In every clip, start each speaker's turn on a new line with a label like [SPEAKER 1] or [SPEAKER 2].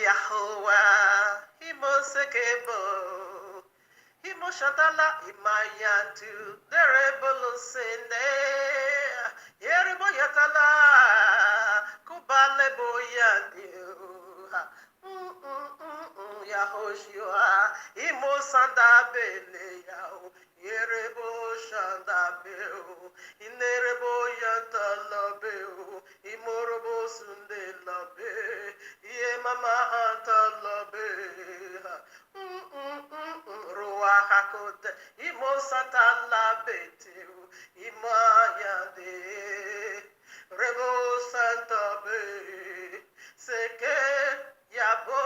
[SPEAKER 1] Yahuwah, Imosekebo, Imoshatala, Imayantu, Derebolo Sene, Yerebo Yatala, Kubale Boyandu, Yahoshua, Imosanda Bele Yao, Yerebo Shanda Beo, Inerebo Yantala Beo, Imorobo Sunde Labe, Ye Mama Hanta Labe, Ruahakot, Imosanta Labeteu, Imayade, Rebo Santa Be, Seke Yabo,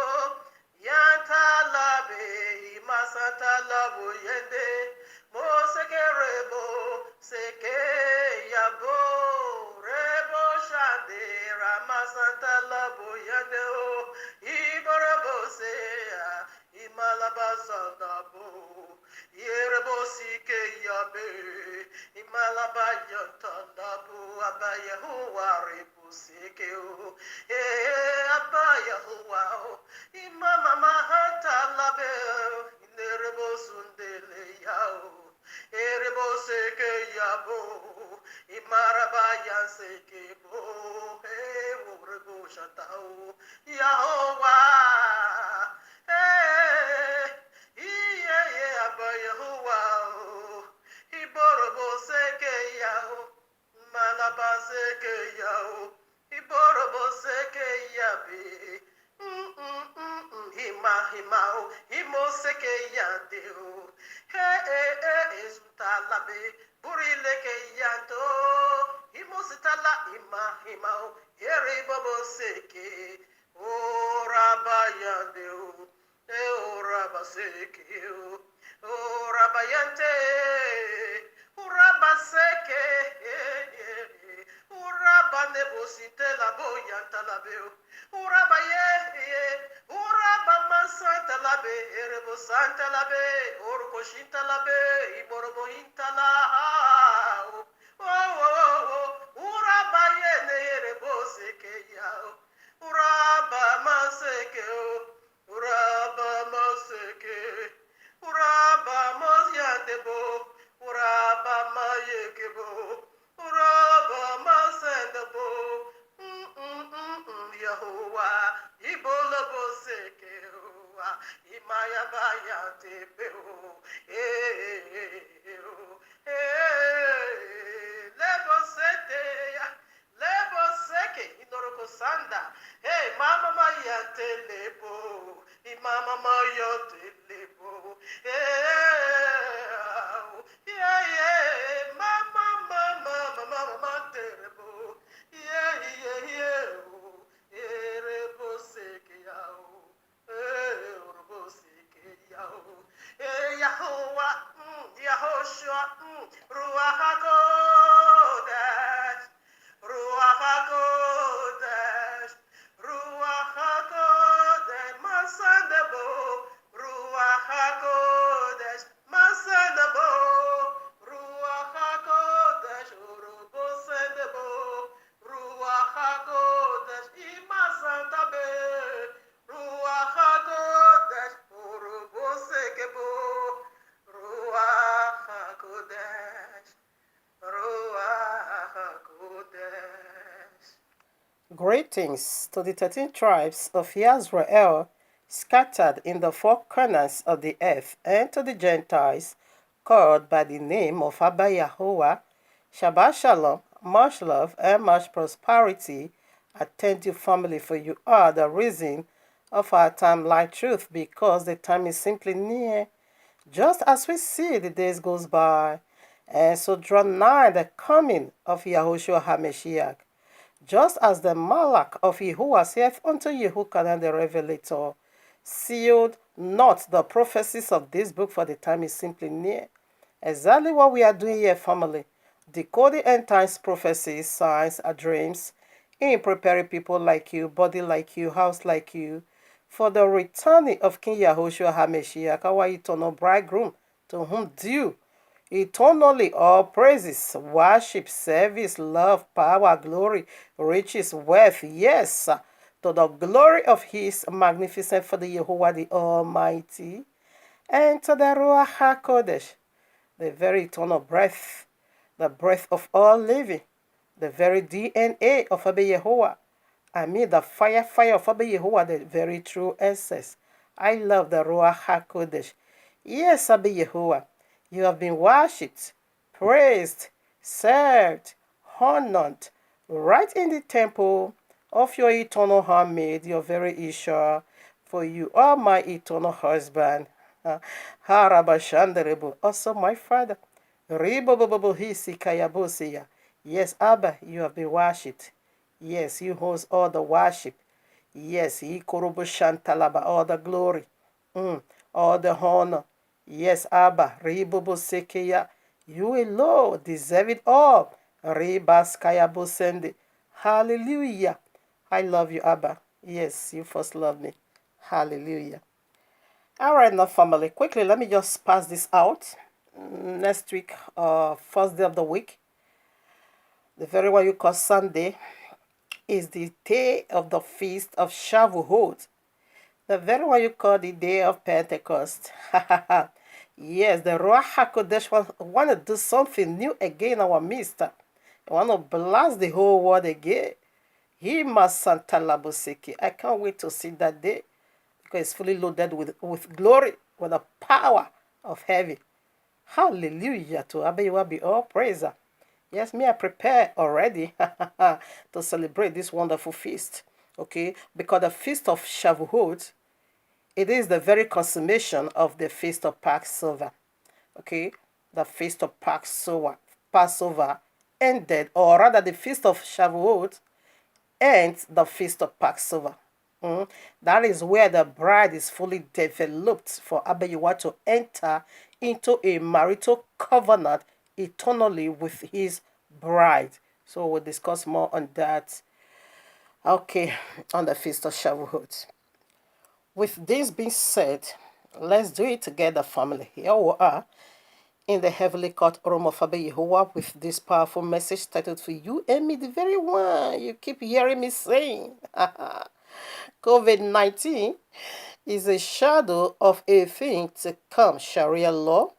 [SPEAKER 1] Yanta Labe, Imasanta Labo Yende, Moseke Rebo, Seke Yabo, Rebo Shande, Ramasanta Labo Yende, Iborabo Sea, Imalabasandabo, Yerebo Sike Yabe, Imalabayantandabo, Abayahuah Rebu Sikeo, Abayahuah, Imama Mahanta Labe, Inerebo Sundele Yao, Erebo Seke Yabo, Imarabayan Sekebo, Rebo Shatao, Yahuwah. Yahuwah, Iborobo Seke Yao, Malaba Seke Yao, Iborobo Seke Yabe, Himao, Himo Seke Yandeo, Esutalabe, Burileke Yanto, Himositala Himao, Yeribobo Seke, O Rabayandeo. Orabasekeo, Orabayante, Urabaseke, Urabanebosite la boyanta labeo, Urabaye, Urabamasanta labe, Erebosanta labe, Orokoshinta labe, Iborobohinta la, Urabaye ne Ereboseke yao, Urabamaseke. Uraba Maseke, Uraba Masyandebo, Uraba Mayekebo, Uraba Masandebo, Yahuwah, Ibolabo Seke, Imaya Bayatebo, Lebo Sete, Lebo Seke, Inoroko Sanda, hey, Mama Maya Telebo, Mama Maya Telebo, yeah, Mama, Mama Telebo, yeah, Erebo Seke Yao, Erebo Seke Yao, Yahuwah, Yahoshua, Ruach HaKodesh, Ruach HaKodesh, Ruach HaKodesh, Masandabo, Ruach HaKodesh, Masandabo, Ruach HaKodesh, Urubo Sandabo, Ruach HaKodesh, Imasandabe, Ruach HaKodesh, Urubo Sekebo, Ruach HaKodesh, Ruach HaKodesh. Greetings to the 13 tribes of Israel scattered in the four corners of the earth, and to the Gentiles called by the name of Abba Yahuwah. Shabbat Shalom, much love and much prosperity attend you, family, for you are the reason of our time like truth, because the time is simply near. Just as we see the days goes by, and so draw nigh the coming of Yahushua HaMashiach. Just as the Malach of Yahuwah saith unto Yehukanan the Revelator, sealed not the prophecies of this book, for the time is simply near. Exactly what we are doing here, family. Decoding end times prophecies, signs, and dreams, in preparing people like you, body like you, house like you, for the returning of King Yahushua HaMashiach, our eternal bridegroom, to whom due eternally all praises, worship, service, love, power, glory, riches, wealth, yes, to the glory of his magnificent for the Yahuwah the Almighty, and to the Ruach HaKodesh, the very eternal breath, the breath of all living, the very DNA of Abba Yahuwah. I mean the fire of Abba Yahuwah, the very true essence. I love the Ruach HaKodesh. Yes, Abba Yahuwah, you have been worshipped, praised, served, honored, right in the temple of your eternal handmaid, your very Isha, for you are my eternal husband. Harabashandarebo, also my father. Ribobobobohisikayabosiya. Yes, Abba, you have been worshipped. Yes, you host all the worship. Yes, Ikoroboshantalaba, all the glory, all the honor. Yes, Abba, Ribobosekeya, you alone deserve it all. Ribaskayabosende. Hallelujah. I love you, Abba. Yes, you first love me. Hallelujah. All right, now, family, quickly, let me just pass this out. Next week, first day of the week, the very one you call Sunday, is the day of the feast of Shavuot, the very one you call the day of Pentecost. Yes, the Ruach HaKodesh want to do something new again in our midst. They want to blast the whole world again. He must Santa Laboseki. I can't wait to see that day because it's fully loaded with glory, with the power of heaven. Hallelujah to Abba be all praise. Yes, me I prepare already to celebrate this wonderful feast. Okay, because the feast of Shavuot, it is the very consummation of the feast of Passover. Okay, the feast of Passover ended, or rather, the feast of Shavuot ends the feast of Passover. That is where the bride is fully developed for Abba to enter into a marital covenant eternally with his bride. So we'll discuss more on that, okay, on the Feast of Shavuot. With this being said, let's do it together, family. Here we are in the heavenly court room of Abba Yahuwah with this powerful message titled for you and me, the very one you keep hearing me saying. COVID-19 is a shadow of a thing to come. Sharalaw,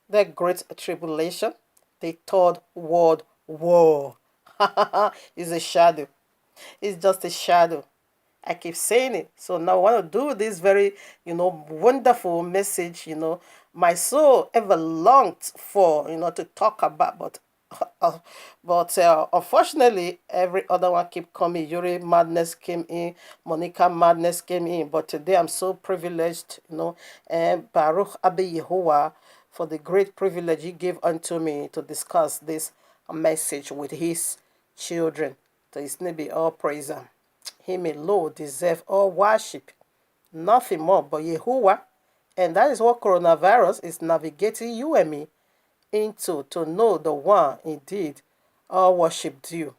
[SPEAKER 1] the Great Tribulation, the Third World War. Is a shadow. It's just a shadow. I keep saying it. So now I want to do this very, wonderful message, my soul ever longed for, to talk about, but unfortunately, every other one keep coming. Yuri Madness came in, Monica Madness came in, but today I'm so privileged, and Baruch Abba Yehovah for the great privilege he gave unto me to discuss this message with his children. To his name be all praise. Him alone deserve all worship, nothing more but Yehovah, and that is what coronavirus is navigating you and me into, to know the one indeed all worship due,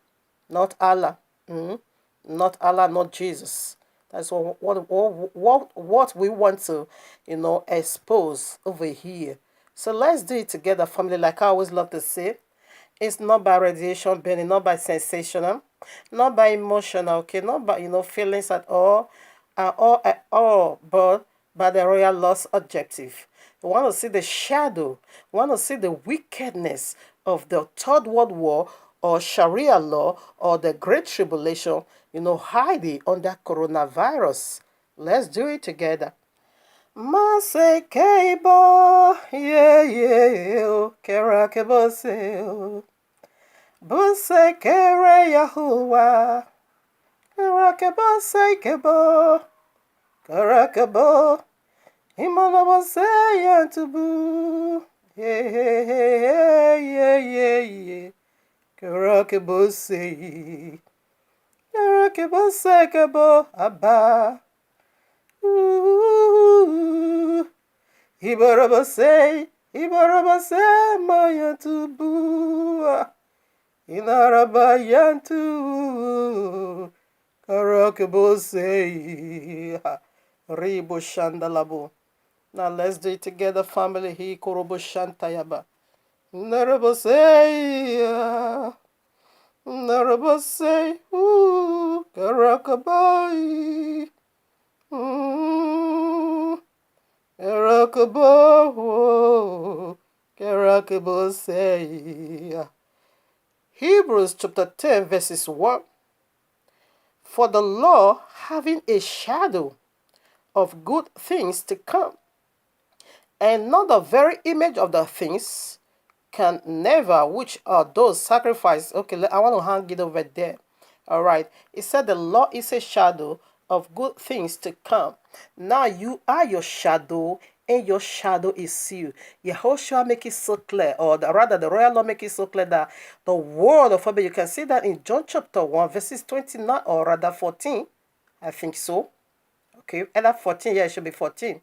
[SPEAKER 1] not Allah, not Allah, not Jesus. That's what we want to, expose over here. So let's do it together, family. Like I always love to say, it's not by radiation burning, not by sensational, not by emotional, okay, not by feelings at all, but by the royal lost objective. We want to see the shadow, we want to see the wickedness of the Third World War or Sharia law or the Great Tribulation, hiding under coronavirus. Let's do it together. Masekeibo, yeah, kerakebo se. Busekere Yahuwah, kerakebo sekebo, kerakebo. Imanabo say yantubu, yeah. Kerakebo say, kerakebo sekebo, abba. Ibaraba say, mayantubu. Inaraba yantu. Kerakebo say, ribo shandalabo. Now let's do it together, family. He korobo shantayaba. Narabo say, Naraba say, ooh, Karakabai. Karakabo, Karakabo say. Hebrews chapter 10, verses 1. For the law, having a shadow of good things to come, and not the very image of the things, can never, which are those sacrifices. Okay, I want to hang it over there. All right. It said the law is a shadow of good things to come. Now you are your shadow, and your shadow is you. Yehoshua make it so clear, or rather the royal law make it so clear that the word of Abba, you can see that in John chapter 1, verses 29, or rather 14. I think so. Okay, either 14, yeah, it should be 14.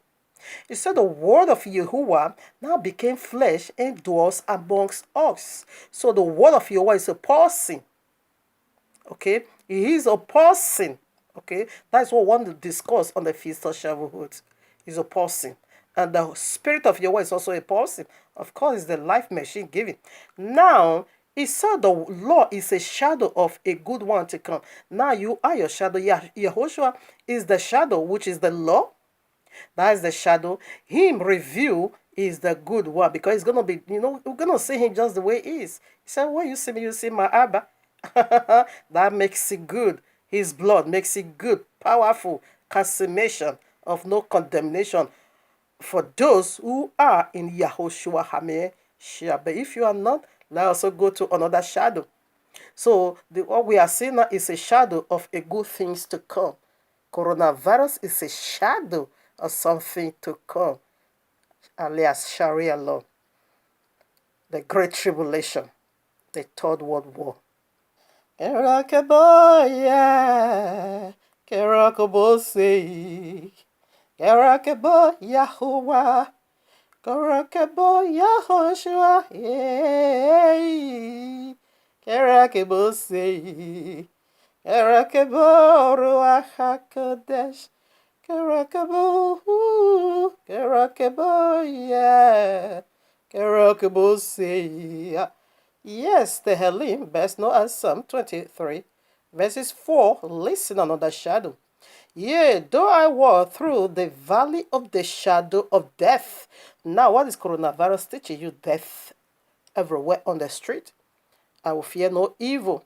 [SPEAKER 1] It said the word of Yahuwah now became flesh and dwells amongst us. So the word of Yahuwah is a person. Okay, he is a person. Okay, that's what we want to discuss on the Feast of Shavuot. He's a person. And the spirit of Yahweh is also a person. Of course, it's the life machine given. Now, he said the law is a shadow of a good one to come. Now you are your shadow. Yahushua is the shadow, which is the law. That is the shadow. Him review is the good one, because it's gonna be, we're gonna see him just the way he is. He said, when you see me, you see my Abba. That makes it good. His blood makes it good, powerful consummation of no condemnation for those who are in Yahushua HaMashiach. But if you are not, let us also go to another shadow. So what we are seeing now is a shadow of a good things to come. Coronavirus is a shadow of something to come, alias Sharalaw, the Great Tribulation, the Third World War. Kerakaboya, Kerakabose, Kerakabo Yahuwah, Kerakabo Yahushua, Kerakabose, Kerakabo Ruach HaKodesh, Kerakabo, Kerakabo, yeah, Kerakabo say. Yes, the Helim, best known as Psalm 23, verses 4, listen another shadow. Yea, though I walk through the valley of the shadow of death. Now, what is coronavirus teaching you? Death everywhere on the street. I will fear no evil.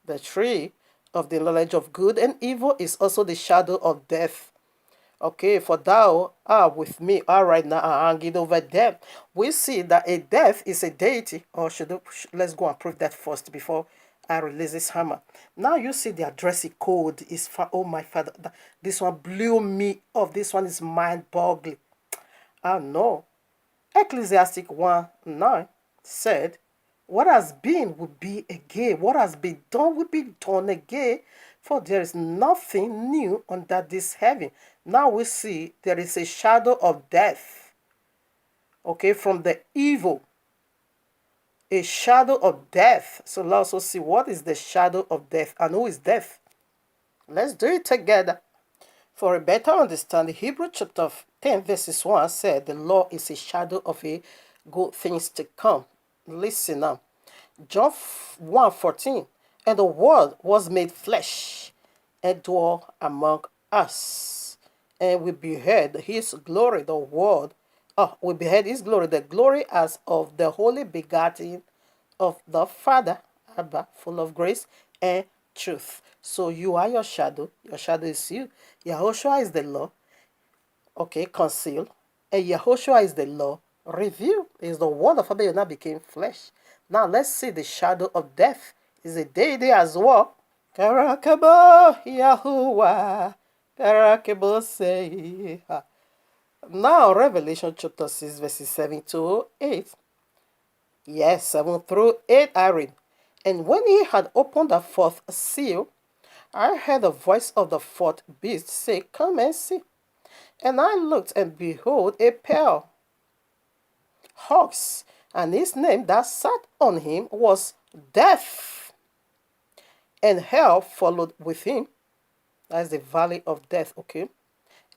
[SPEAKER 1] The tree of the knowledge of good and evil is also the shadow of death. Okay, for thou art with me. All right, now I'm hanging over them. We see that a death is a deity. Or let's go and prove that first before I release this hammer. Now you see the addressing code is for, oh my father. This one blew me off. This one is mind-boggling. I know. Ecclesiastic 1:9 said, what has been will be again. What has been done will be done again. For there is nothing new under this heaven. Now we see there is a shadow of death. Okay, from the evil. A shadow of death. So let's also see what is the shadow of death and who is death. Let's do it together. For a better understanding, Hebrew chapter 10 verses 1 said the law is a shadow of a good things to come. Listen now. John 1:14, and the word was made flesh and dwelt among us. And we beheld his glory, the word. We beheld his glory, the glory as of the holy begotten of the Father, Abba, full of grace and truth. So you are your shadow. Your shadow is you. Yahushua is the law. Okay, conceal. And Yahushua is the law. Review. Is the word of Abba now became flesh. Now let's see the shadow of death. Is a deity as well. Karakabo Yahuwah. Karakabo say. Now Revelation chapter 6 verses 7 to 8. Yes, 7 through 8 I read. And when he had opened the fourth seal, I heard the voice of the fourth beast say, come and see. And I looked, and behold, a pale horse, and his name that sat on him was Death. And hell followed with him. That is the valley of death, okay?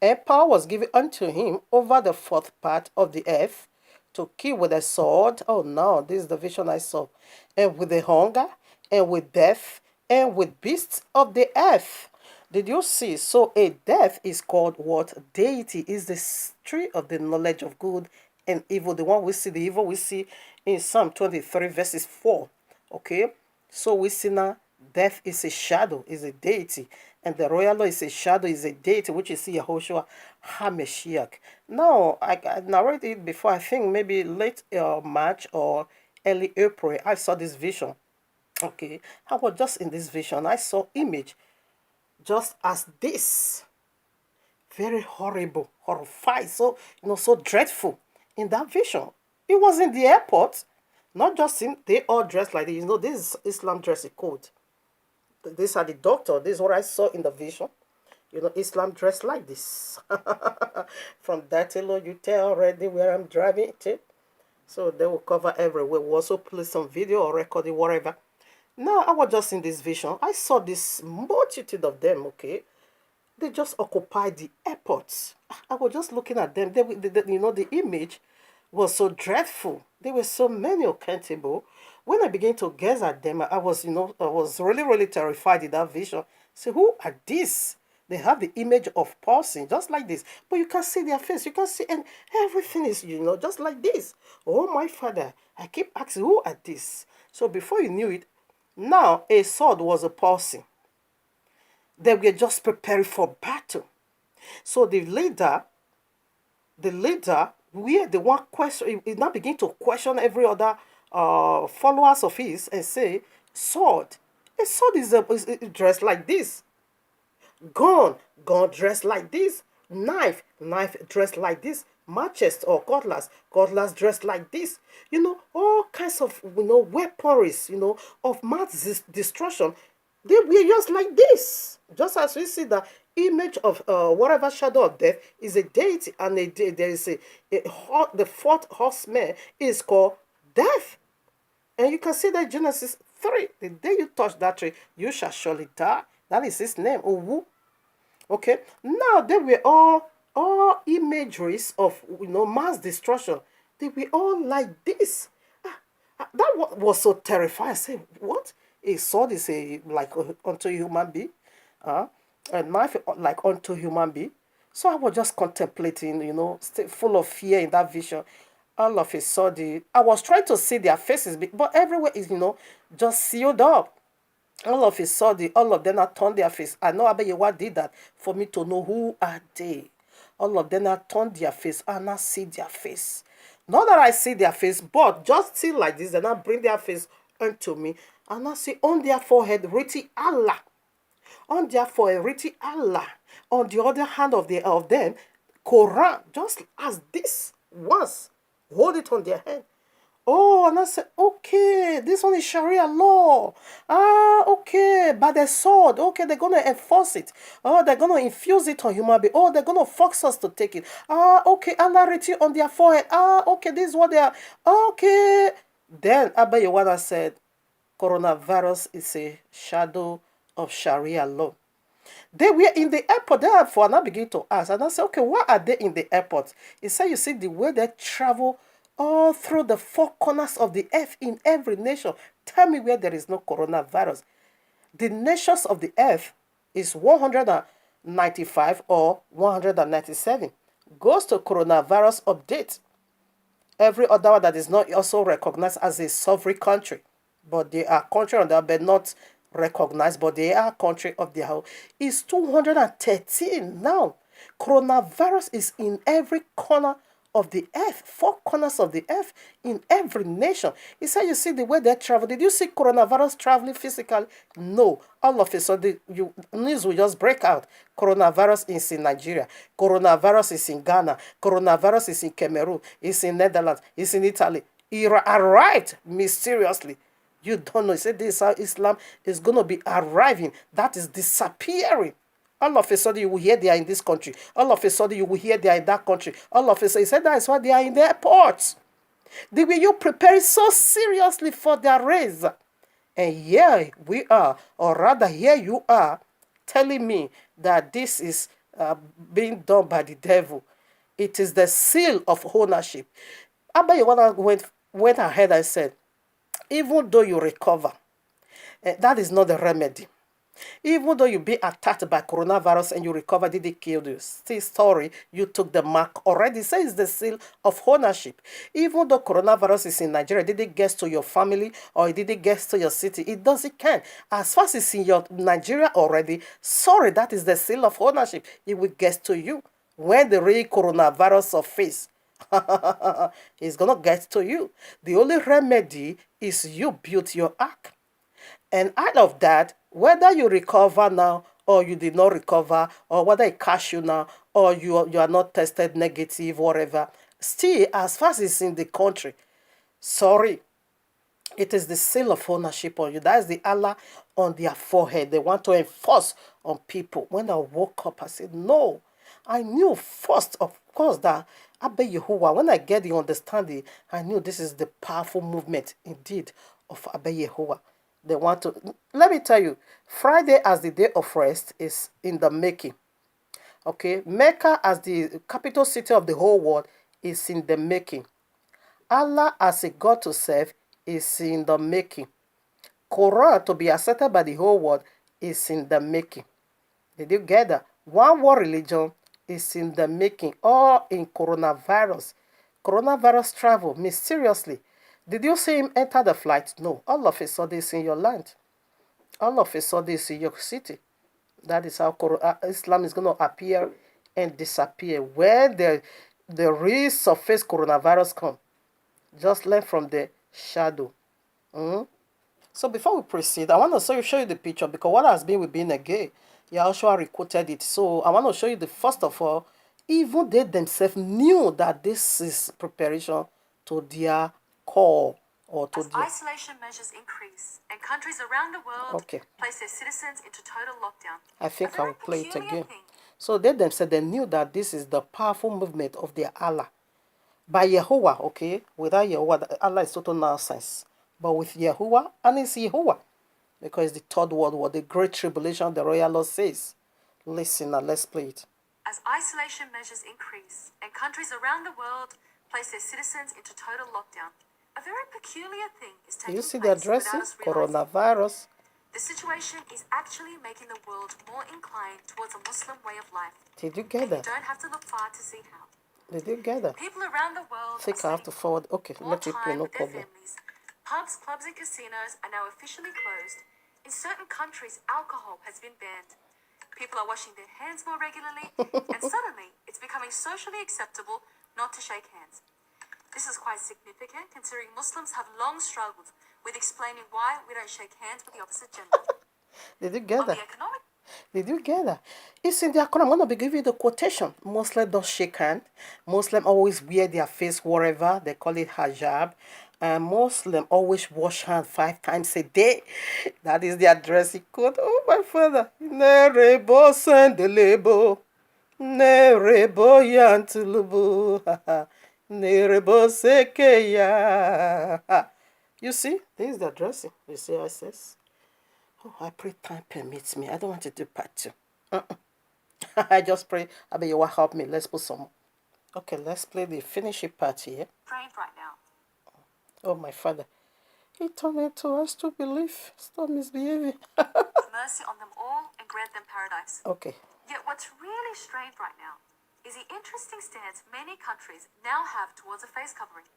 [SPEAKER 1] And power was given unto him over the fourth part of the earth to kill with a sword. Oh no, this is the vision I saw. And with the hunger, and with death, and with beasts of the earth. Did you see? So a death is called what? Deity is the tree of the knowledge of good and evil. The one we see, the evil we see in Psalm 23, verses 4. Okay? So we see now death is a shadow, is a deity. And the royal law is a shadow, is a deity, which is Yahushua HaMashiach. Now, I narrated it before, I think maybe late March or early April, I saw this vision. Okay, I was just in this vision. I saw image just as this, very horrible, horrified, so so dreadful in that vision. It was in the airport, not just in. They all dressed like this. This is Islam dress code. These are the doctor. This is what I saw in the vision. Islam dressed like this. From that alone, you tell already where I'm driving to. So they will cover everywhere. We'll also play some video or record it, whatever. Now, I was just in this vision. I saw this multitude of them, okay? They just occupied the airports. I was just looking at them. The image was so dreadful. There were so many uncountable. When I began to gaze at them, I was, I was really, really terrified in that vision. So who are these? They have the image of person, just like this. But you can see their face. You can see, and everything is, just like this. Oh, my Father. I keep asking, who are these? So before you knew it, now a sword was a person. They were just preparing for battle. So the leader, we are the one question, he now begin to question every other followers of his and say, sword. A sword is dressed like this. Gun dressed like this. Knife dressed like this. Matches or cutlass dressed like this. All kinds of weaponries, of mass destruction. They were just like this. Just as we see the image of whatever shadow of death is a deity, and there is the fourth horseman is called death. And you can see that Genesis 3, the day you touch that tree, you shall surely die. That is his name, Owu. Okay, now they were all imageries of mass destruction. They were all like this. That was so terrifying. I said, what? A sword is like unto a human being, a knife like unto a human being. So I was just contemplating, full of fear in that vision. All of a sudden, I was trying to see their faces, but everywhere is, just sealed up. All of a sudden, all of them have turned their face. I know Abayewa did that for me to know who are they. All of them have turned their face and I see their face. Not that I see their face, but just see like this, and I bring their face unto me, and I see on their forehead written Allah. On their forehead written Allah. On the other hand of them, Quran, just as this was. Hold it on their hand. Oh, and I said, okay, this one is Sharia law. Okay, by the sword. Okay, they're going to enforce it. Oh, they're going to infuse it on human being. Oh, they're going to force us to take it. Okay, Allah written on their forehead. Okay, this is what they are. Okay. Then Abba Yowana said, coronavirus is a shadow of Sharia law. They were in the airport, therefore, and I begin to ask. And I said, okay, why are they in the airport? He said, you see, the way they travel all through the four corners of the earth in every nation. Tell me where there is no coronavirus. The nations of the earth is 195 or 197. Goes to coronavirus update. Every other one that is not also recognized as a sovereign country. But they are country on that, but not recognized, but they are country of their own. Is 213 now. Coronavirus is in every corner of the earth, four corners of the earth, in every nation. He said, you see the way they travel. Did you see coronavirus traveling physically? No. All of a sudden, news will just break out. Coronavirus is in Nigeria. Coronavirus is in Ghana. Coronavirus is in Cameroon. It's in Netherlands. It's in Italy. It arrived mysteriously. You don't know. He said, this is how Islam is going to be arriving. That is disappearing. All of a sudden, you will hear they are in this country. All of a sudden, you will hear they are in that country. All of a sudden, he said that is why they are in the airports. They were you preparing so seriously for their race. And here we are, or rather, here you are, telling me that this is being done by the devil. It is the seal of ownership. Abba Yowana went ahead and said, even though you recover, That is not the remedy. Even though you be attacked by coronavirus and you recover, did it kill you? Still story, you took the mark already. Say it's the seal of ownership. Even though coronavirus is in Nigeria, did it get to your family or did it get to your city? It does, it can. As far as it's in your Nigeria already, sorry, that is the seal of ownership. It will get to you. When the real coronavirus surface, it's gonna get to you. The only remedy is you build your ark. And out of that, whether you recover now or you did not recover, or whether it catch you now or you are not tested negative, whatever, still, as far as it's in the country, sorry, it is the seal of ownership on you. That is the Allah on their forehead. They want to enforce on people. When I woke up, I said, no. I knew first, of course, that Abba Yahuwah, when I get the understanding, I knew this is the powerful movement indeed of Abba Yahuwah. They want to, let me tell you, Friday as the day of rest is in the making. Okay, Mecca as the capital city of the whole world is in the making. Allah as a God to serve is in the making. Quran to be accepted by the whole world is in the making. Did you get that? One world religion is in the making, all in coronavirus. Coronavirus travel mysteriously. Did you see him enter the flight? No. All of a sudden it's in your land. All of a sudden it's in your city. That is how Islam is going to appear and disappear. When the real surface coronavirus come, just learn from the shadow. So before we proceed, I want to show you the picture because what has been with being a gay, Yahushua recorded it. So I want to show you the first of all, even they themselves knew that this is preparation to their call or to their
[SPEAKER 2] isolation measures increase and countries around the world place their citizens into total lockdown.
[SPEAKER 1] I think I will play it again. So they themselves they knew that this is the powerful movement of their Allah. By Yahuwah, okay? Without Yahuwah, Allah is total nonsense. But with Yahuwah, and it's Yahuwah. Because the third world war, the great tribulation, the royal law says. Listen now, let's play it.
[SPEAKER 2] As isolation measures increase and countries around the world place their citizens into total lockdown, a very peculiar thing is taking place.
[SPEAKER 1] You see the addressing? Coronavirus.
[SPEAKER 2] The situation is actually making the world more inclined towards a Muslim way of life.
[SPEAKER 1] Did you get that?
[SPEAKER 2] You don't have to look far to see how.
[SPEAKER 1] Did you get that?
[SPEAKER 2] People around the world
[SPEAKER 1] I think I have to forward. Okay, let it play, no problem.
[SPEAKER 2] Families. Pubs, clubs, and casinos are now officially closed. In certain countries, alcohol has been banned. People are washing their hands more regularly, and suddenly it's becoming socially acceptable not to shake hands. This is quite significant considering Muslims have long struggled with explaining why we don't shake hands with the opposite gender.
[SPEAKER 1] Did you get that? Did you get that? It's in the Quran. I'm going to give you the quotation. Muslims don't shake hands. Muslims always wear their face wherever. They call it hijab. And Muslims always wash hands 5 times a day. That is their dressing code. Oh, my father. Nerebo sendelebo. Nerebo yantulubu. Nerebo sekeya. You see? This is the dressing. You see how it says? Oh, I pray time permits me. I don't want to do part 2. I just pray, Abba, you will help me. Let's put some. Okay, let's play the finishing part here.
[SPEAKER 2] Trained right now.
[SPEAKER 1] Oh, my father. He turned it to us to believe. Stop misbehaving.
[SPEAKER 2] Mercy on them all and grant them paradise.
[SPEAKER 1] Okay.
[SPEAKER 2] Yet what's really strange right now is the interesting stance many countries now have towards a face covering.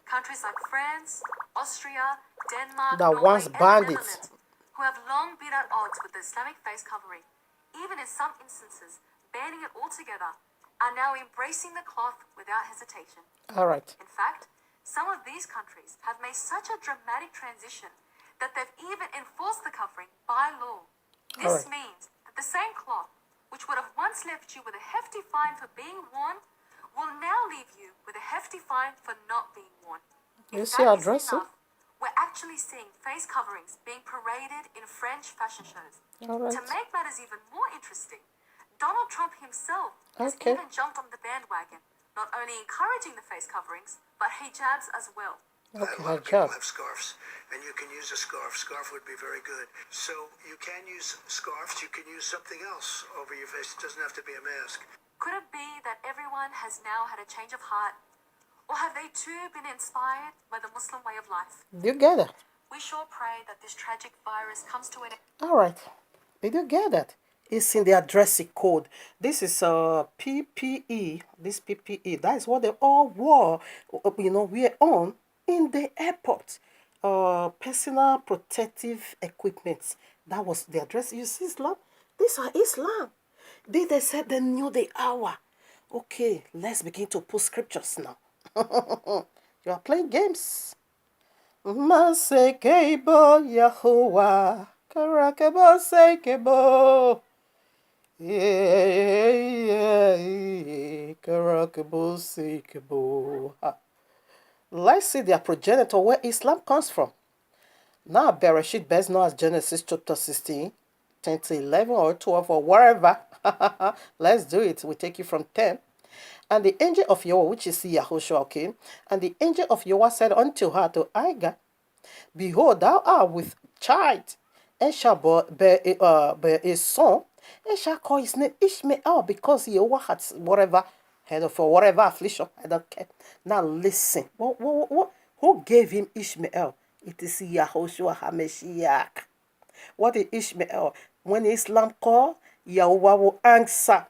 [SPEAKER 2] Countries like France, Austria, Denmark,
[SPEAKER 1] that
[SPEAKER 2] Norway,
[SPEAKER 1] once
[SPEAKER 2] and
[SPEAKER 1] banned
[SPEAKER 2] the
[SPEAKER 1] it.
[SPEAKER 2] Netherlands, who have long been at odds with the Islamic face covering, even in some instances banning it altogether, are now embracing the cloth without hesitation.
[SPEAKER 1] All right.
[SPEAKER 2] In fact, some of these countries have made such a dramatic transition that they've even enforced the covering by law. This means that the same cloth, which would have once left you with a hefty fine for being worn, will now leave you with a hefty fine for not being worn.
[SPEAKER 1] You see our dressing?
[SPEAKER 2] We're actually seeing face coverings being paraded in French fashion shows.
[SPEAKER 1] All right.
[SPEAKER 2] To make matters even more interesting, Donald Trump himself has even jumped on the bandwagon, not only encouraging the face coverings, but hijabs as well.
[SPEAKER 1] Okay,
[SPEAKER 3] a lot of people have scarves, and you can use a scarf. Scarf would be very good. So you can use scarves. You can use something else over your face. It doesn't have to be a mask.
[SPEAKER 2] Could it be that everyone has now had a change of heart? Or have they too been inspired by the Muslim way of life?
[SPEAKER 1] You get it.
[SPEAKER 2] We sure pray that this tragic virus comes to an end.
[SPEAKER 1] All right. Did you get that? It's in the addressing code. This is PPE. This PPE. That is what they all wore. We're on in the airport. Personal protective equipment. That was the address. You see Islam? These are Islam. They said they knew the hour. Okay, let's begin to put scriptures now. You are playing games. Masekebo Yahuwah. Karakebo Sekebo. Yeah. Karakebo Sekebo. Let's see their progenitor, where Islam comes from. Now, Bereshit, best known as Genesis chapter 16, 10 to 11 or 12 or wherever. Let's do it. We take you from 10. And the angel of Yahweh, which is Yahushua, came. And the angel of Yahweh said unto her, to Agar, behold, thou art with child, and shall bear a son, and shall call his name Ishmael, because Yahweh has whatever head of whatever affliction. I don't care. Now listen. Who gave him Ishmael? It is Yahushua HaMashiach. What is Ishmael? When Islam call, Yahweh will answer.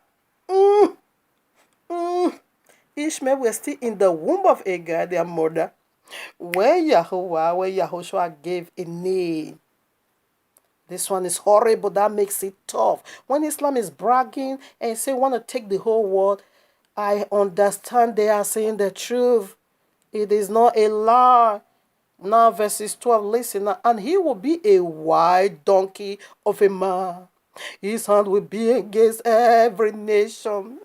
[SPEAKER 1] Ishmael was still in the womb of Agar, their mother, where Yahushua gave a name. This one is horrible. That makes it tough. When Islam is bragging and say want to take the whole world, I understand they are saying the truth. It is not a lie. Now verses 12, listen. And he will be a white donkey of a man. His hand will be against every nation.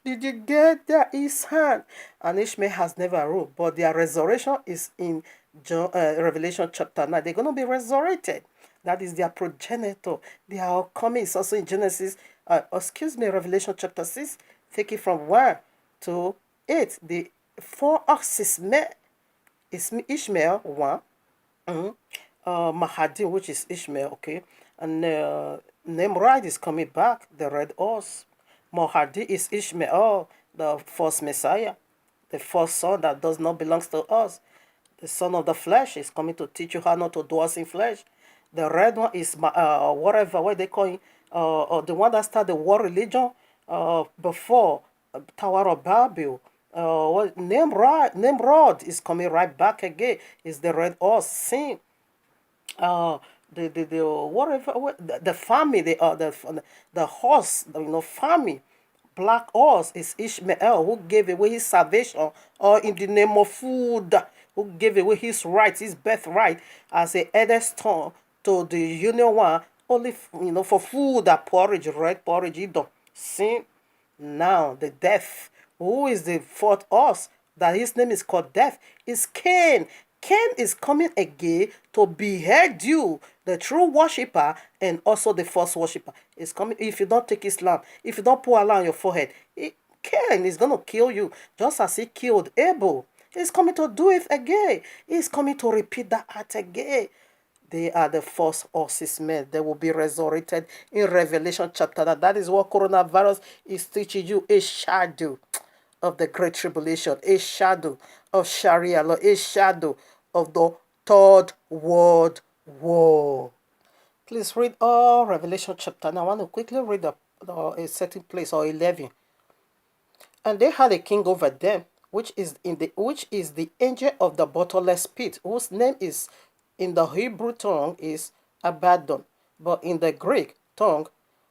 [SPEAKER 1] Did you get that? His hand. And Ishmael has never ruled, but their resurrection is in Revelation chapter 9. They're going to be resurrected. That is their progenitor. They are coming. It's also in Genesis, Revelation chapter 6. Take it from 1 to 8. The 4 oxes met is Ishmael, 1. Mahadi, which is Ishmael, okay. And Nimrod is coming back, the red horse. Mahadi is Ishmael, the false Messiah, the false son that does not belong to us. The son of the flesh is coming to teach you how not to dwell in flesh. The red one is what they call it, the one that started the war religion before Tower of Babel. Nimrod is coming right back again. Is the red horse. Sin. The family, the horse, family, black horse is Ishmael, who gave away his salvation, or in the name of food, who gave away his rights, his birthright, as a headstone to the union one, only for food, that porridge, red porridge, you don't see. Now the death, who is the fourth horse, that his name is called death, is Cain. Cain is coming again to behead you, the true worshipper, and also the false worshipper. Is coming. If you don't take Islam, if you don't put Allah on your forehead, Cain is going to kill you, just as he killed Abel. He's coming to do it again. He's coming to repeat that act again. They are the false horses men. They will be resurrected in Revelation chapter 9. That is what coronavirus is teaching you, a shadow of the Great Tribulation, a shadow of Sharalaw, a shadow of the Third World War. Please read all Revelation chapter 9. I want to quickly read a certain place, or 11. And they had a king over them, which is the angel of the bottomless pit, whose name is in the Hebrew tongue is Abaddon, but in the Greek tongue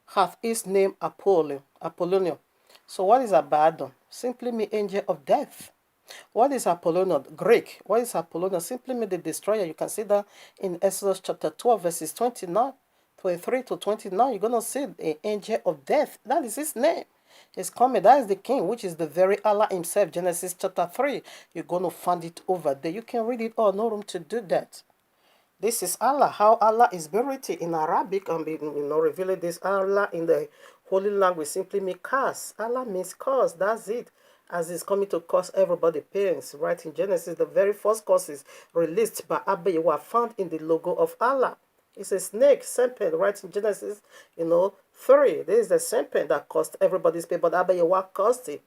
[SPEAKER 1] hath his name Apollonion. So what is Abaddon? Simply mean angel of death. What is Apollonion? Greek. What is Apollonion? Simply mean the destroyer. You can see that in Exodus chapter 12, verses 23 to 29. You're going to see the angel of death. That is his name. He's coming. That is the king, which is the very Allah himself. Genesis chapter 3. You're going to find it over there. You can read it all. No room to do that. This is Allah. How Allah is being written in Arabic and revealing this Allah in the holy language simply means curse. Allah means curse. That's it. As it's coming to curse everybody, parents. Right in Genesis, the very first curses released by Abba were found in the logo of Allah. It's a snake, serpent, right in Genesis, 3. This is the serpent that cursed everybody's pain, but Abba Yahweh cursed it.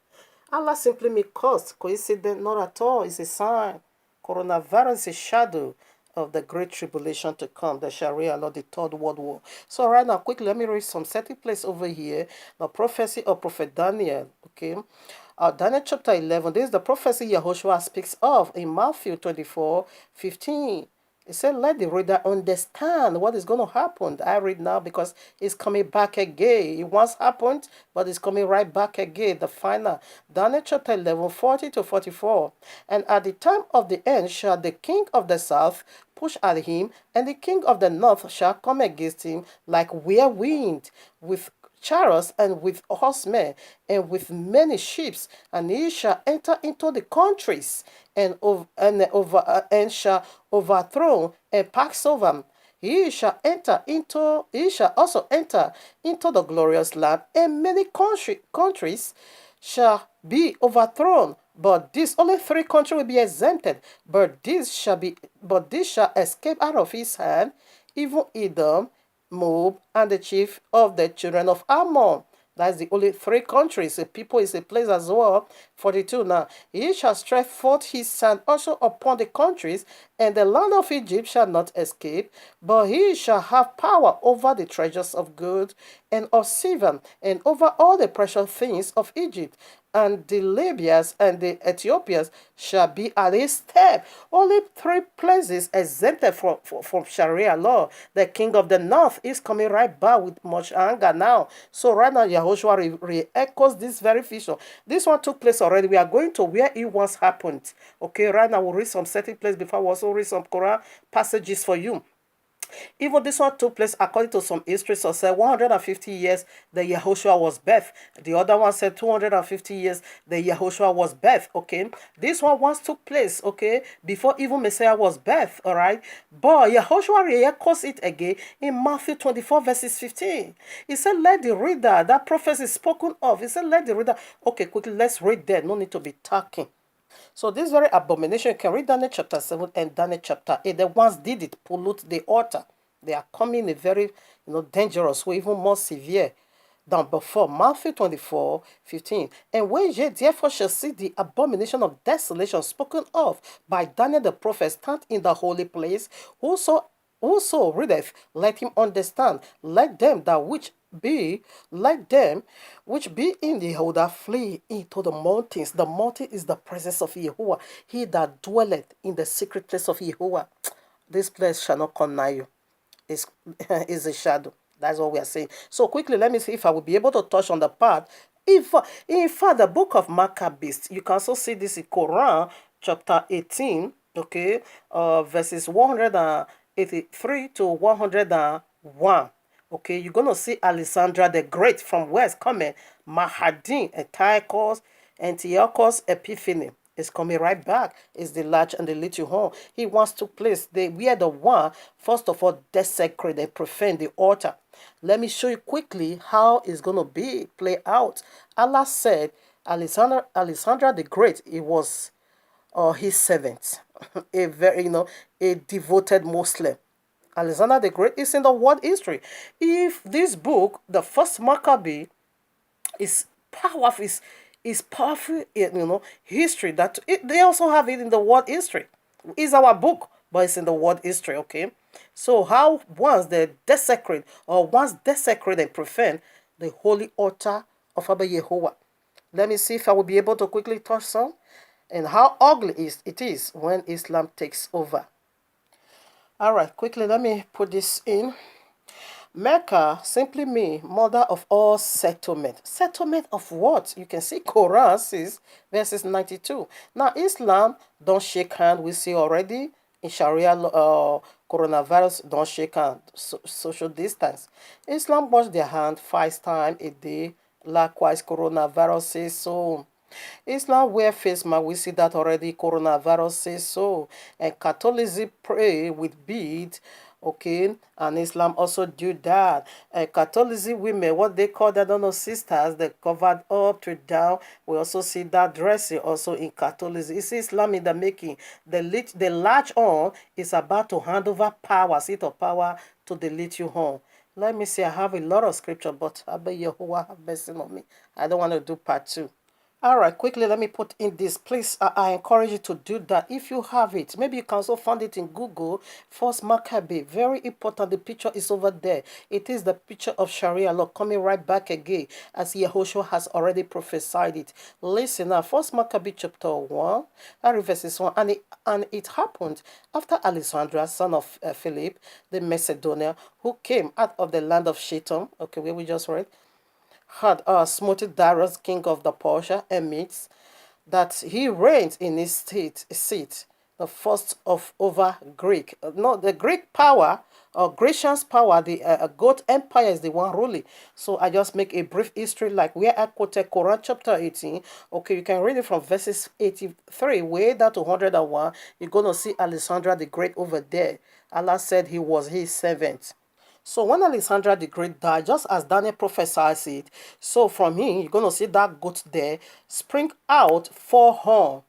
[SPEAKER 1] Allah simply means cursed. Coincidence? Not at all. It's a sign. Coronavirus is a shadow of the Great Tribulation to come, the Sharia law, the Third World War. So right now, quickly, let me read some setting place over here. The prophecy of Prophet Daniel, okay? Daniel chapter 11, this is the prophecy Yahushua speaks of in Matthew 24:15. It said, let the reader understand what is going to happen. I read now because it's coming back again. It once happened, but it's coming right back again. The final. Daniel chapter 11, 40 to 44. And at the time of the end shall the king of the south push at him, and the king of the north shall come against him like whirlwind, with chariots and with horsemen and with many ships, and he shall enter into the countries and shall overthrow and pass over. He shall also enter into the glorious land, and many countries shall be overthrown. But these only three countries will be exempted. But this shall escape out of his hand, even Edom, Moab, and the chief of the children of Ammon. That's the only three countries. The people is a place as well. 42 now. He shall stretch forth his hand also upon the countries, and the land of Egypt shall not escape, but he shall have power over the treasures of gold and of silver, and over all the precious things of Egypt. And the Libyans and the Ethiopians shall be at his step. Only three places exempted from Sharia law. The king of the north is coming right back with much anger now. So right now, Yahushua re-echoes this very vision. This one took place already. We are going to where it once happened. Okay, right now we'll read some setting place before we also read some Quran passages for you. Even this one took place according to some history. So said 150 years the Yahushua was birthed. The other one said 250 years the Yahushua was birthed. Okay, this one once took place. Okay, before even Messiah was birthed. All right, but Yahushua re-echoes it again in Matthew 24 verses 15. He said, "Let the reader that prophecy is spoken of." He said, "Let the reader." Okay, quickly let's read that. No need to be talking. So this very abomination, you can read Daniel chapter 7 and Daniel chapter 8. The ones did it, pollute the altar. They are coming in a very dangerous way, even more severe than before. Matthew 24:15. And when ye therefore shall see the abomination of desolation spoken of by Daniel the prophet stand in the holy place, whoso readeth, let him understand. Let them which be in the holder flee into the mountains. The mountain is the presence of Yahuwah. He that dwelleth in the secret place of Yahuwah, this place shall not come nigh you. Is a shadow. That's what we are saying. So quickly, let me see if I will be able to touch on the part. If in fact, the book of Maccabees, you can also see this in Quran chapter 18, okay, verses 183 to 101. Okay, you're gonna see Alexandra the Great from where it's coming, Mahdi, Antiochus Epiphanes is coming right back. Is the large and the little horn. He wants to place. We are the one, first of all, desecrate and profane the altar. Let me show you quickly how it's going to be play out. Allah said, Alexander the Great, it was his servant, a very, a devoted Muslim. Alexander the Great is in the world history. If this book, the first Maccabee, is powerful, is powerful, history that they also have it in the world history. It's our book, but it's in the world history. Okay, so how once they desecrate and profane the holy altar of Abba Yehovah. Let me see if I will be able to quickly touch some and how ugly it is when Islam takes over. All right, quickly let me put this in. Mecca simply means mother of all settlement. Settlement of what? You can see Quran says verses 92. Now Islam don't shake hand. We see already in Sharia coronavirus don't shake hand. Social distance. Islam wash their hand 5 times a day. Likewise coronavirus says so. Islam wear face mask. We see that already. Coronavirus says so. And Catholicism pray with beads. Okay, and Islam also do that. Catholicism women, what they call, I don't know, sisters, they covered up to down. We also see that dressing also in Catholicism. It's Islam in the making. The large on is about to hand over power, seat of power, to the little horn. Let me see, I have a lot of scripture, but Abba Yahuwah have mercy on me. I don't want to do part 2. All right, quickly, let me put in this. Please, I encourage you to do that if you have it. Maybe you can also find it in Google. First Maccabee, very important. The picture is over there. It is the picture of Sharalaw coming right back again, as Yahushua has already prophesied it. Listen now, First Maccabee chapter 1, verses 1, and it happened after Alexander, son of Philip, the Macedonian, who came out of the land of Shittim, okay, where we just read, had smote Darius, king of the Persia, and Medes, that he reigned in his seat, the first of over Greek. No, the Greek power or Grecian's power, the Goth Empire is the one ruling. So I just make a brief history, like where I quoted Quran chapter 18. Okay, you can read it from verses 83 way down to 101. You're gonna see Alexander the Great over there. Allah said he was his servant. So when Alexander the Great died, just as Daniel prophesied it, so from him, you're going to see that goat there spring out four horns.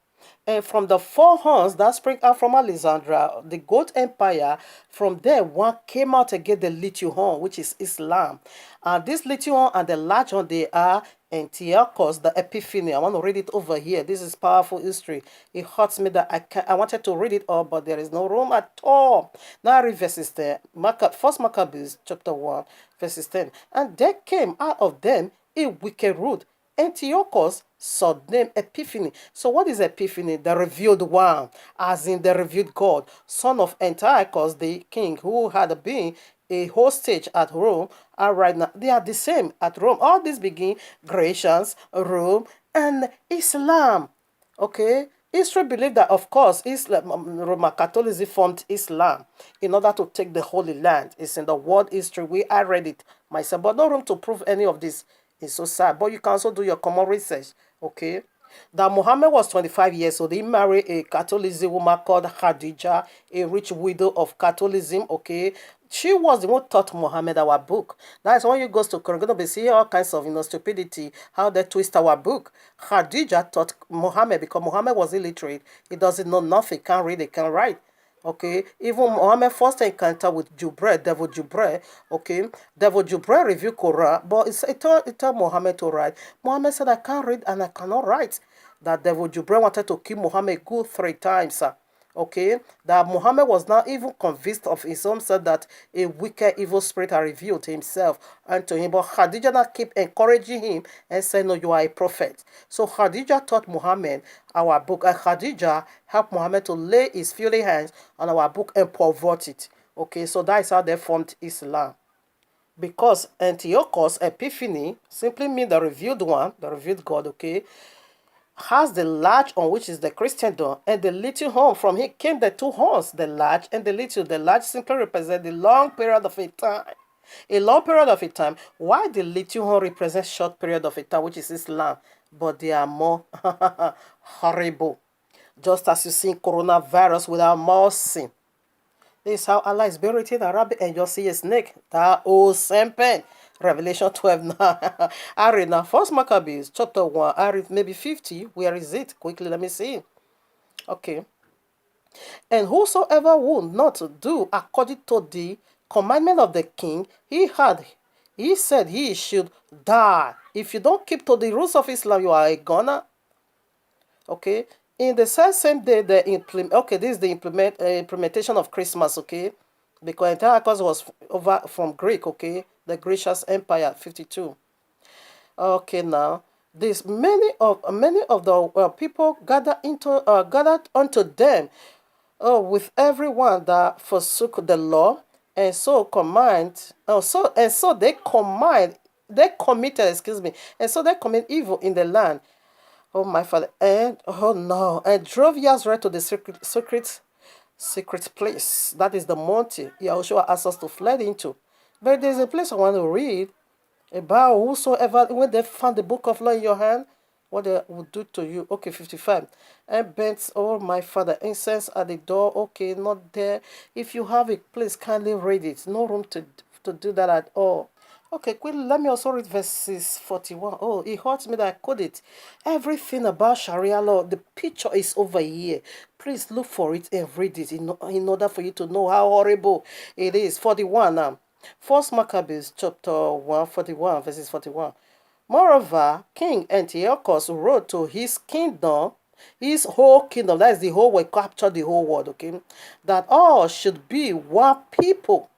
[SPEAKER 1] And from the four horns that spring out from Alexandria, the goat empire, from there one came out again, the little horn, which is Islam. And this little horn and the large horn, they are Antiochus, the Epiphany. I want to read it over here. This is powerful history. It hurts me that I wanted to read it all, but there is no room at all. Now I read verses 10. First Maccabees chapter 1, verses 10. And there came out of them a wicked root, Antiochus, surnamed Epiphany. So what is Epiphany? The revealed one, as in the revealed God, son of Antiochus, the king, who had been a hostage at Rome. And right now, they are the same at Rome. All these begin Grecians, Rome, and Islam. Okay? History believed that, of course, Islam, Roman Catholicism formed Islam in order to take the Holy Land. It's in the world history. I read it myself, but no room to prove any of this. It's so sad. But you can also do your common research. Okay? That Muhammad was 25 years old. He married a Catholicism woman called Khadija, a rich widow of Catholicism. Okay? She was the one who taught Muhammad our book. That's when you go to Quran, going to be seeing all kinds of stupidity, how they twist our book. Khadija taught Muhammad because Muhammad was illiterate. He doesn't know nothing, can't read, he can't write. Okay, even Muhammad first encounter with Jubrel, devil Jubrel. Okay, devil Jubrel reviewed Quran, but it told Muhammad to write. Muhammad said, I can't read and I cannot write. That devil Jubrel wanted to kill Muhammad good 3 times. Okay, that Muhammad was now even convinced of his own self that a wicked evil spirit had revealed himself unto him. But Khadija now kept encouraging him and said, no, you are a prophet. So Khadija taught Muhammad our book, and Khadija helped Muhammad to lay his filthy hands on our book and pervert it. Okay, so that is how they formed Islam. Because Antiochus Epiphany simply means the revealed one, the revealed God, okay, has the large horn, which is the Christendom, and the little horn. From here came the 2 horns, the large and the little. The large simply represents the long period of a time. A long period of a time, while the little horn represents short period of a time, which is Islam. But they are more horrible. Just as you see coronavirus without more sin. This is how Allah is buried in Arabic, and you'll see a snake. That old serpent. Revelation 12 now. I read now. First Maccabees chapter 1. I read maybe 50. Where is it? Quickly, let me see. Okay. And whosoever would not do according to the commandment of the king, he said he should die. If you don't keep to the rules of Islam, you are a goner. Okay. In the same day, this is the implementation of Christmas, okay? Because Antiochus was over from Greek, okay? The Grecian Empire, 52. Okay, now this many of the people gathered unto them, with everyone that forsook the law, and so they committed evil in the land. Oh my father, and drove Yazra to the secret place. That is the mountain Yahushua asked us to flee into. But there's a place I want to read about whosoever, when they found the book of law in your hand, what they would do to you. Okay, 55. And bent, oh my father, incense at the door. Okay, not there. If you have a place, kindly read it. No room to do that at all. Okay, quickly, let me also read verses 41. Oh, it hurts me that I couldn't. Everything about Sharia law, the picture is over here. Please look for it and read it in order for you to know how horrible it is. 41 now. First Maccabees chapter 1, 41, verses 41. Moreover, King Antiochus wrote to his kingdom, his whole kingdom, that is the whole world, capture the whole world, okay, that all should be one people,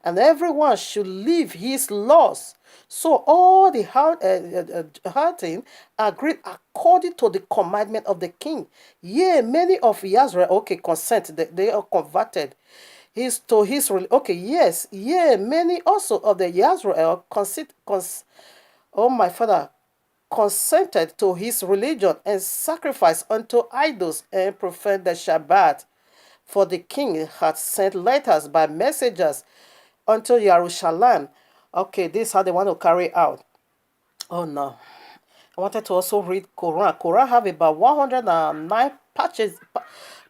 [SPEAKER 1] and everyone should live his laws. So all the hearting agreed according to the commandment of the king. Yea, many of Israel, okay, consent, they are converted. Okay, yes, yea, many also of the Israel oh my father, consented to his religion and sacrificed unto idols and profaned the Shabbat. For the king had sent letters by messengers unto Jerusalem. Okay, this is how they want to carry out. Oh no. I wanted to also read Quran. Quran have about 109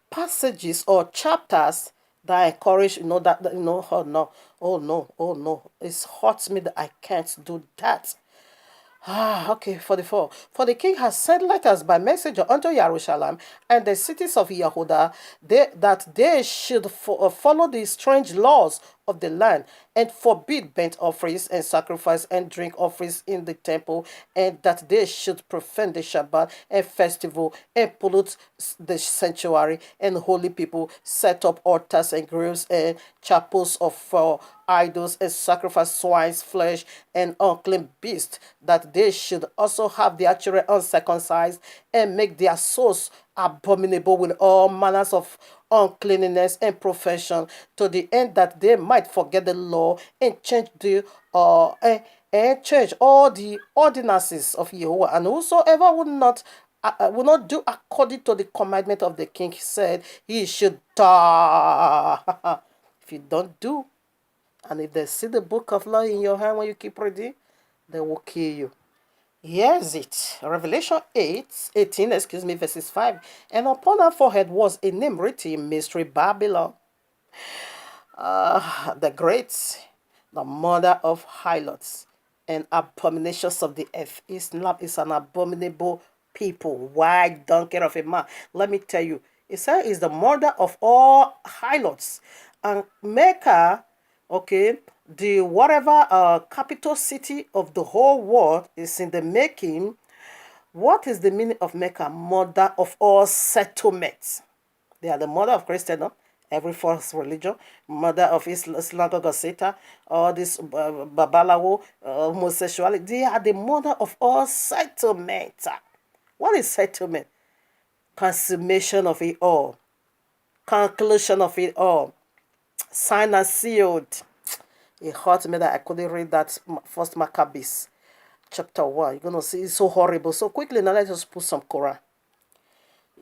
[SPEAKER 1] passages or chapters that encourage, oh no, oh no, oh no. It hurts me that I can't do that. Okay, 44. For the king has sent letters by messenger unto Jerusalem and the cities of Yehuda, that they should follow the strange laws of the land and forbid burnt offerings and sacrifice and drink offerings in the temple, and that they should profane the Shabbat and festival and pollute the sanctuary, and holy people set up altars and graves and chapels of idols and sacrifice swine's flesh and unclean beasts, that they should also have their children uncircumcised and make their souls abominable with all manners of uncleanness and profession, to the end that they might forget the law and change change all the ordinances of Yahuwah. And whosoever would not do according to the commandment of the king, said he should die. If you don't do, and if they see the book of law in your hand when you keep reading, they will kill you. Here's it. Revelation 18, verses 5. And upon her forehead was a name written, Mystery Babylon, the great, the mother of harlots and abominations of the earth. Islam is an abominable people. Why donkey of a man? Let me tell you. It says is the mother of all harlots. And Mecca, okay, the whatever capital city of the whole world is in the making. What is the meaning of Mecca? Mother of all settlements. They are the mother of Christendom, every false religion, mother of Islam, Satan, all this Babalawo, homosexuality. They are the mother of all settlements. What is settlement? Consummation of it all. Conclusion of it all. Signed and sealed. It hurt me that I couldn't read that first Maccabees chapter 1. You're going to see it's so horrible. So quickly, now let's just put some Quran.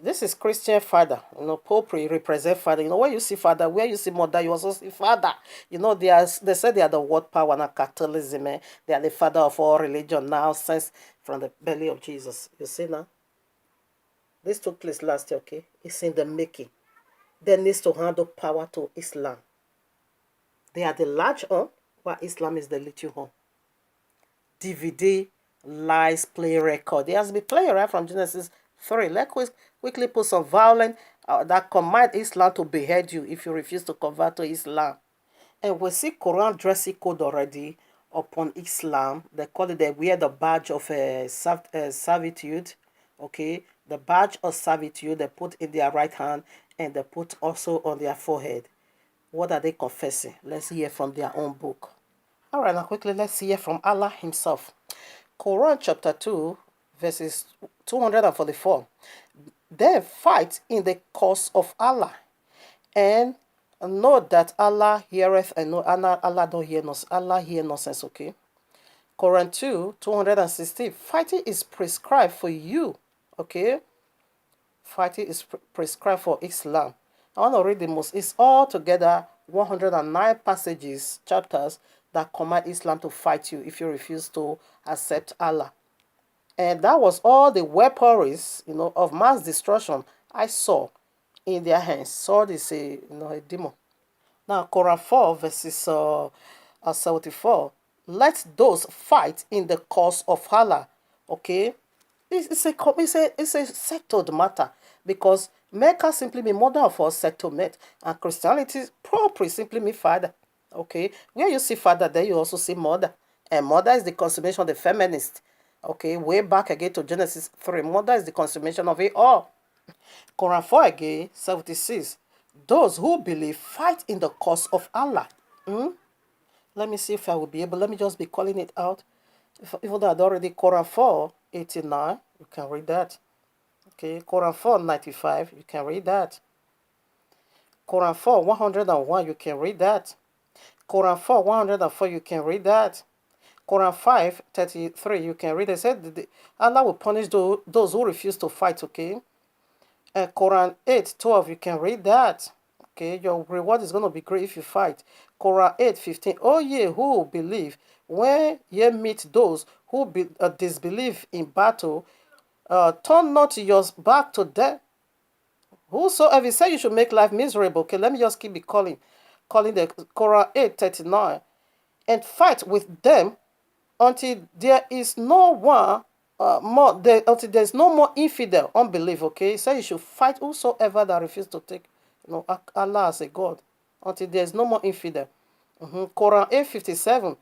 [SPEAKER 1] This is Christian father. Pope represent father. When you see father, where you see mother, you also see father. They say they are the word power and Catholicism. They are the father of all religion now, since from the belly of Jesus. You see now? This took place last year, okay? It's in the making. They need to handle power to Islam. They are the large one, while Islam is the little one. DVD, lies, play record. They has been playing right from Genesis 3. Let's quickly put some violence that command Islam to behead you if you refuse to convert to Islam. And we see Quran dressing code already upon Islam. They call it, they wear the badge of servitude. Okay, the badge of servitude they put in their right hand and they put also on their forehead. What are they confessing? Let's hear from their own book. All right, now quickly, let's hear from Allah himself. Quran chapter 2, verses 244. Then fight in the cause of Allah, and know that Allah heareth, and know Allah don't hear nonsense. Allah hear nonsense, okay? Quran 2, 216. Fighting is prescribed for you, okay? Fighting is prescribed for Islam. I want to read the most. It's all together 109 passages, chapters that command Islam to fight you if you refuse to accept Allah. And that was all the weaponries, of mass destruction I saw in their hands. Sword is a demon. Now, Quran 4, verses 74. Let those fight in the cause of Allah. Okay, it's a settled matter, because Mecca simply means mother of all settlement, and Christianity properly simply means father. Okay, where you see father, there you also see mother, and mother is the consummation of the feminist. Okay, way back again to Genesis 3. Murder is the consummation of it all. Quran 4 again, 76. Those who believe fight in the cause of Allah. Let me see if I will be able. Let me just be calling it out. Even though I'd already Quran 4, 89, you can read that. Okay, Quran 4, 95, you can read that. Quran 4, 101, you can read that. Quran 4, 104, you can read that. Quran 5, 33, you can read it. It said Allah will punish those who refuse to fight, okay? Quran 8, 12, you can read that. Okay, your reward is going to be great if you fight. Quran 8, 15, oh ye who believe, when ye meet those who disbelieve in battle, turn not your back to them. Whosoever, he said you should make life miserable. Okay, let me just keep calling the Quran 8, 39, and fight with them until there is no one until there is no more infidel unbelief. Okay, so you should fight whosoever that refuses to take Allah as a God until there is no more infidel. Quran 8:57.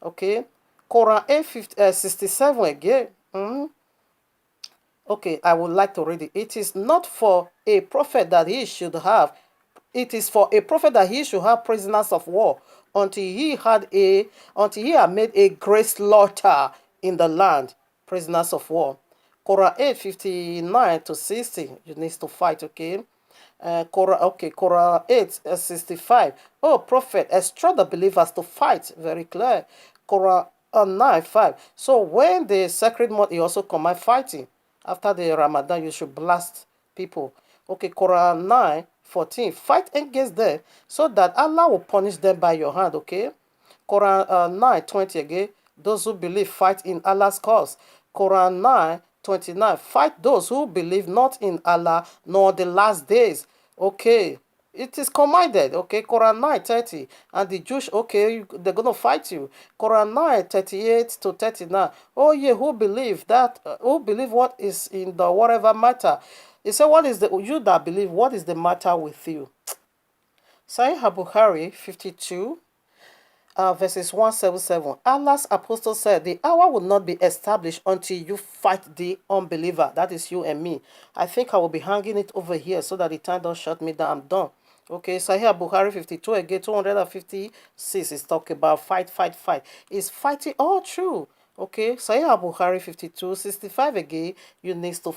[SPEAKER 1] Okay, Quran 8:67 again. Okay, I would like to read it. It is not for a prophet that he should have. It is for a prophet that he should have prisoners of war until he had made a great slaughter in the land. Prisoners of war. Quran 8:59 to 60. You need to fight, okay? Quran 8, 65. Oh, prophet, exhort the believers to fight. Very clear. Quran 9, 5. So when the sacred month, he also command fighting. After the Ramadan, you should blast people. Okay, Quran 9, 14. Fight against them so that Allah will punish them by your hand, okay? Quran 9, 20 again. Those who believe fight in Allah's cause. Quran 9, 29. Fight those who believe not in Allah nor the last days. Okay. It is commanded, okay, Quran 9, 30. And the Jews, okay, they're going to fight you. Quran 9, 38 to 39. Oh, yeah, who believe what is in the whatever matter. He said, you that believe, what is the matter with you? Sahih Bukhari 52, verses 177. Allah's apostle said, the hour will not be established until you fight the unbeliever. That is you and me. I think I will be hanging it over here so that the time don't shut me down. I'm done. Okay, Sahih Bukhari 52 again, 256 is talking about fight. Is fighting all true? Okay, Sahih Bukhari 52, 65 again, you need to